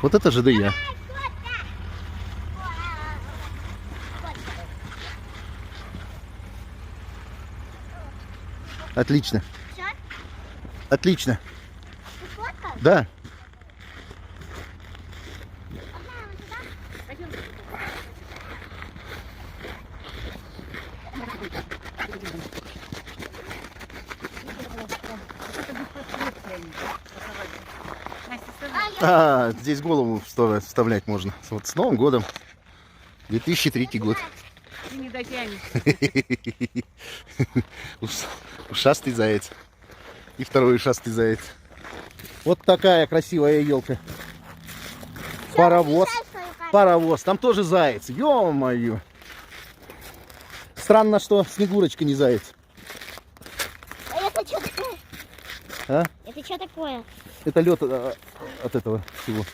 Вот это ЖДЯ. Отлично. Всё? Отлично. Ты сфоткал? Да. Погнали вон туда. Пойдём. А, здесь голову вставлять можно. Вот с Новым годом. 2003 год. Ты не дотянешь. Ушастый заяц. И второй ушастый заяц. Вот такая красивая елка. Паровоз. Включай свою камеру. Паровоз. Там тоже заяц. Ё-моё. Странно, что Снегурочка не заяц. Это что такое? А? Это что такое? Это лед от этого всего.